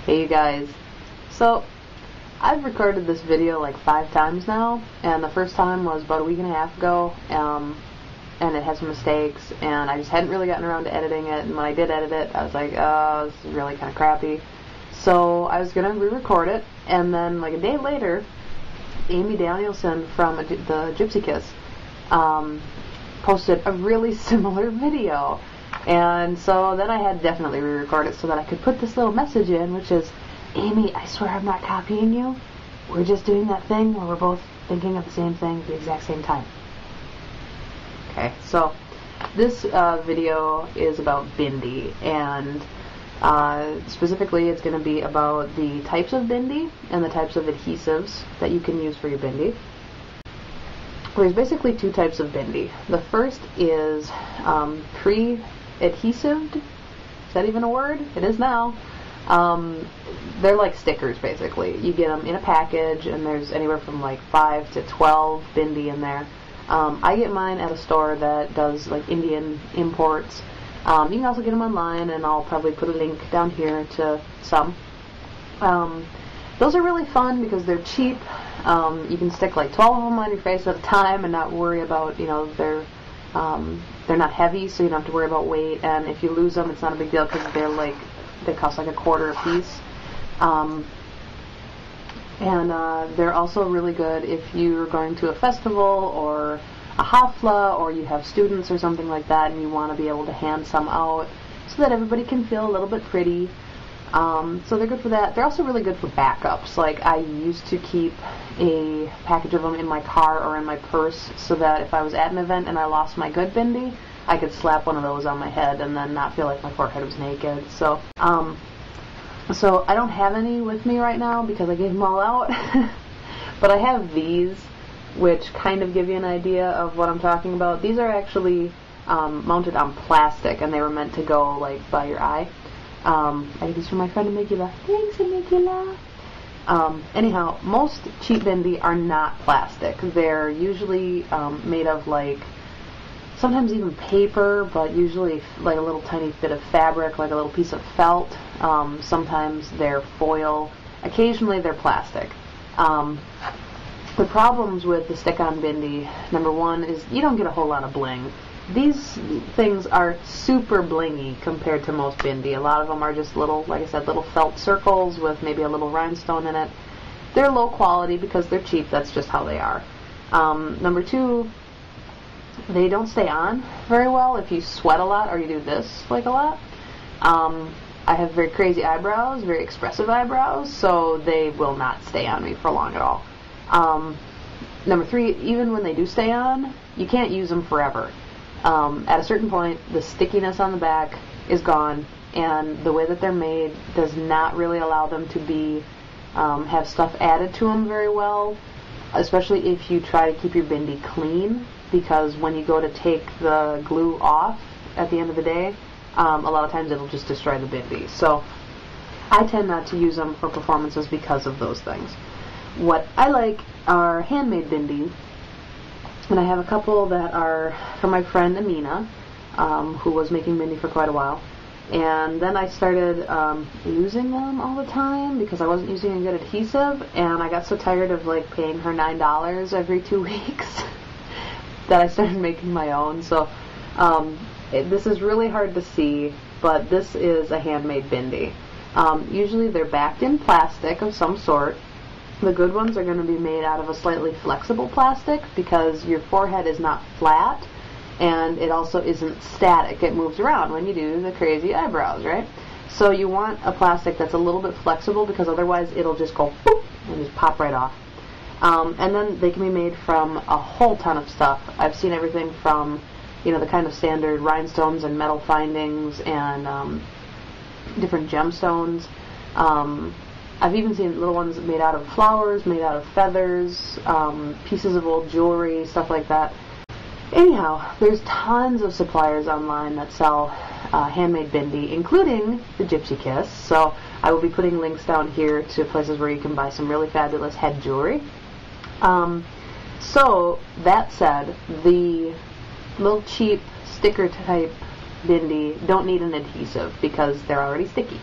Hey you guys, so I've recorded this video like 5 times now, and the first time was about a week and a half ago, and it has some mistakes, and I just hadn't really gotten around to editing it, and when I did edit it, I was like, oh, this is really kind of crappy. So I was going to re-record it, and then like a day later, Amy Danielson from the Gypsy Kiss posted a really similar video. And so then I had to definitely re-record it so that I could put this little message in, which is, Amy, I swear I'm not copying you. We're just doing that thing where we're both thinking of the same thing at the exact same time. Okay, so this video is about bindi, and specifically it's going to be about the types of bindi and the types of adhesives that you can use for your bindi. There's basically 2 types of bindi. The first is pre-adhesived. Is that even a word? It is now. They're like stickers basically. You get them in a package, and there's anywhere from like 5 to 12 bindi in there. I get mine at a store that does like Indian imports. You can also get them online, and I'll probably put a link down here to some. Those are really fun because they're cheap. You can stick like 12 of them on your face at a time and not worry about, you know, they're not heavy, so you don't have to worry about weight, and if you lose them, it's not a big deal because they cost like $1/4 a piece. They're also really good if you're going to a festival or a hafla, or you have students or something like that, and you want to be able to hand some out so that everybody can feel a little bit pretty. So they're good for that. They're also really good for backups. Like, I used to keep a package of them in my car or in my purse so that if I was at an event and I lost my good bindi, I could slap one of those on my head and then not feel like my forehead was naked. So I don't have any with me right now because I gave them all out. But I have these, which kind of give you an idea of what I'm talking about. These are actually mounted on plastic, and they were meant to go like by your eye. I got these from my friend Amigula. Thanks, Amigula. Anyhow, most cheap bindi are not plastic. They're usually made of like, sometimes even paper, but usually like a little tiny bit of fabric, like a little piece of felt. Sometimes they're foil. Occasionally they're plastic. The problems with the stick-on bindi, number one, is you don't get a whole lot of bling. These things are super blingy compared to most bindi. A lot of them are just little, like I said, little felt circles with maybe a little rhinestone in it. They're low quality because they're cheap. That's just how they are. Number two, they don't stay on very well if you sweat a lot or you do this like a lot. I have very crazy eyebrows, very expressive eyebrows, so they will not stay on me for long at all. Number three, even when they do stay on, you can't use them forever. At a certain point, the stickiness on the back is gone, and the way that they're made does not really allow them to be have stuff added to them very well, especially if you try to keep your bindi clean, because when you go to take the glue off at the end of the day, a lot of times it'll just destroy the bindi. So I tend not to use them for performances because of those things. What I like are handmade bindi, and I have a couple that are from my friend Amina, who was making bindi for quite a while. And then I started using them all the time because I wasn't using a good adhesive, and I got so tired of like paying her $9 every 2 weeks that I started making my own. So this is really hard to see, but this is a handmade bindi. Usually they're backed in plastic of some sort. The good ones are going to be made out of a slightly flexible plastic because your forehead is not flat, and it also isn't static. It moves around when you do the crazy eyebrows, right? So you want a plastic that's a little bit flexible because otherwise it'll just go boop and just pop right off. And then they can be made from a whole ton of stuff. I've seen everything from, you know, the kind of standard rhinestones and metal findings and different gemstones. I've even seen little ones made out of flowers, made out of feathers, pieces of old jewelry, stuff like that. Anyhow, there's tons of suppliers online that sell handmade bindi, including the Gypsy Kiss. So I will be putting links down here to places where you can buy some really fabulous head jewelry. So that said, the little cheap sticker type bindi don't need an adhesive because they're already sticky.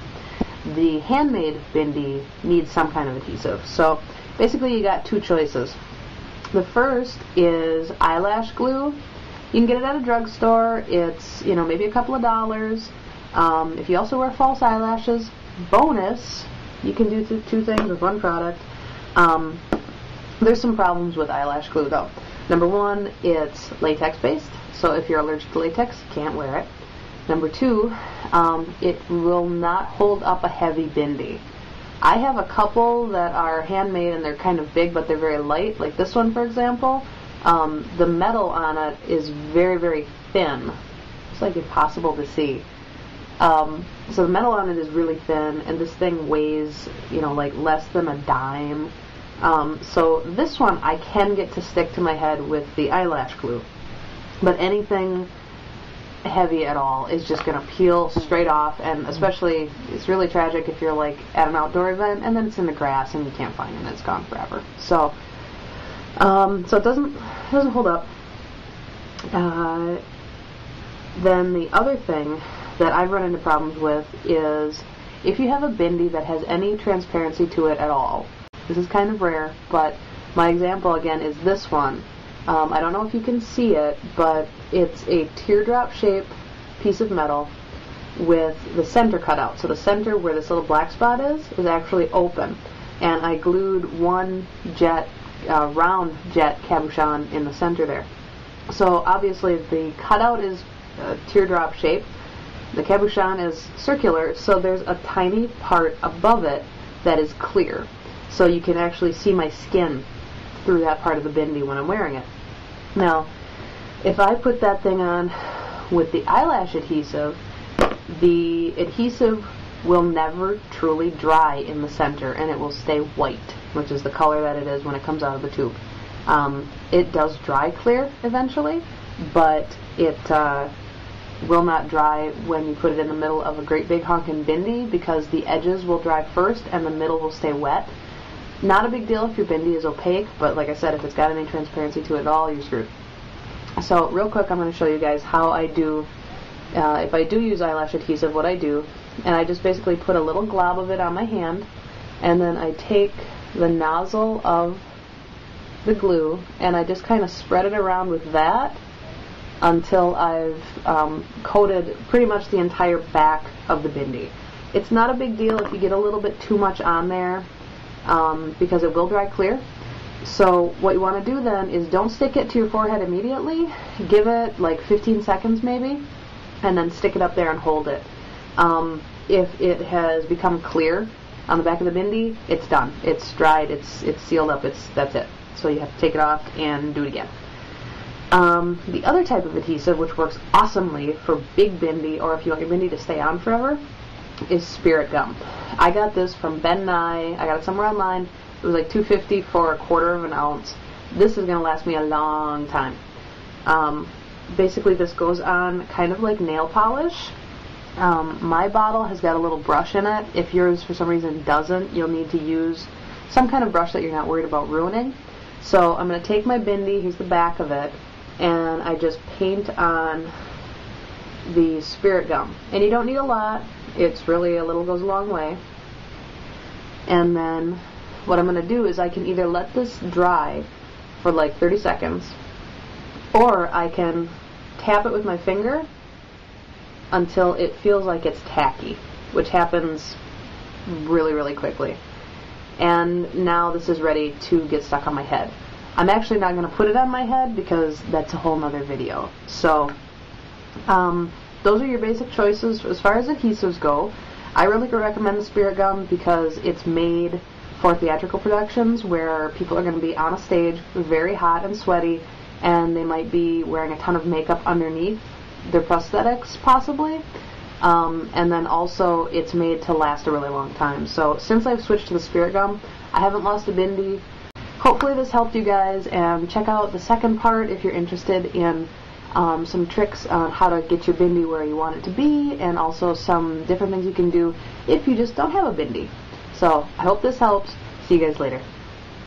the Handmade Bindi needs some kind of adhesive. So basically you got two choices. The first is eyelash glue. You can get it at a drugstore. It's, you know, maybe a couple of dollars. If you also wear false eyelashes, bonus, you can do two things with one product. There's some problems with eyelash glue though. Number one, it's latex based, so if you're allergic to latex, you can't wear it. Number two, it will not hold up a heavy bindi. I have a couple that are handmade and they're kind of big, but they're very light, like this one for example. The metal on it is very, very thin. It's like impossible to see. So the metal on it is really thin, and this thing weighs, you know, like less than a dime. So this one I can get to stick to my head with the eyelash glue, but anything heavy at all is just going to peel straight off, and especially it's really tragic if you're like at an outdoor event and then it's in the grass and you can't find it and it's gone forever. So so it doesn't hold up. Then the other thing that I've run into problems with is if you have a bindi that has any transparency to it at all. This is kind of rare, but my example again is this one. I don't know if you can see it, but it's a teardrop shaped piece of metal with the center cut out. So the center where this little black spot is actually open. And I glued one round jet cabochon in the center there. So obviously the cutout is teardrop shaped. The cabochon is circular, so there's a tiny part above it that is clear. So you can actually see my skin through that part of the bindi when I'm wearing it. Now, if I put that thing on with the eyelash adhesive, the adhesive will never truly dry in the center, and it will stay white, which is the color that it is when it comes out of the tube. It does dry clear eventually, but it will not dry when you put it in the middle of a great big honkin' bindi, because the edges will dry first and the middle will stay wet. Not a big deal if your bindi is opaque, but like I said, if it's got any transparency to it at all, you're screwed. So real quick, I'm going to show you guys how I do, if I do use eyelash adhesive, what I do. And I just basically put a little glob of it on my hand, and then I take the nozzle of the glue and I just kind of spread it around with that until I've coated pretty much the entire back of the bindi. It's not a big deal if you get a little bit too much on there, because it will dry clear. So what you want to do then is don't stick it to your forehead immediately. Give it like 15 seconds maybe, and then stick it up there and hold it. If it has become clear on the back of the bindi, it's done. It's dried, it's sealed up, that's it. So you have to take it off and do it again. The other type of adhesive, which works awesomely for big bindi, or if you want your bindi to stay on forever, is spirit gum. I got this from Ben Nye. I got it somewhere online. It was like $2.50 for 1/4 of an ounce. This is going to last me a long time. Basically this goes on kind of like nail polish. My bottle has got a little brush in it. If yours for some reason doesn't, you'll need to use some kind of brush that you're not worried about ruining. So I'm going to take my bindi, here's the back of it, and I just paint on the spirit gum. And you don't need a lot. It's really, a little goes a long way. And then what I'm going to do is I can either let this dry for like 30 seconds, or I can tap it with my finger until it feels like it's tacky, which happens really, really quickly. And now this is ready to get stuck on my head. I'm actually not going to put it on my head because that's a whole nother video. So those are your basic choices as far as adhesives go. I really recommend the spirit gum because it's made for theatrical productions where people are going to be on a stage, very hot and sweaty, and they might be wearing a ton of makeup underneath their prosthetics possibly. And then also it's made to last a really long time. So since I've switched to the spirit gum, I haven't lost a bindi. Hopefully this helped you guys, and check out the second part if you're interested in some tricks on how to get your bindi where you want it to be, and also some different things you can do if you just don't have a bindi. So I hope this helps. See you guys later.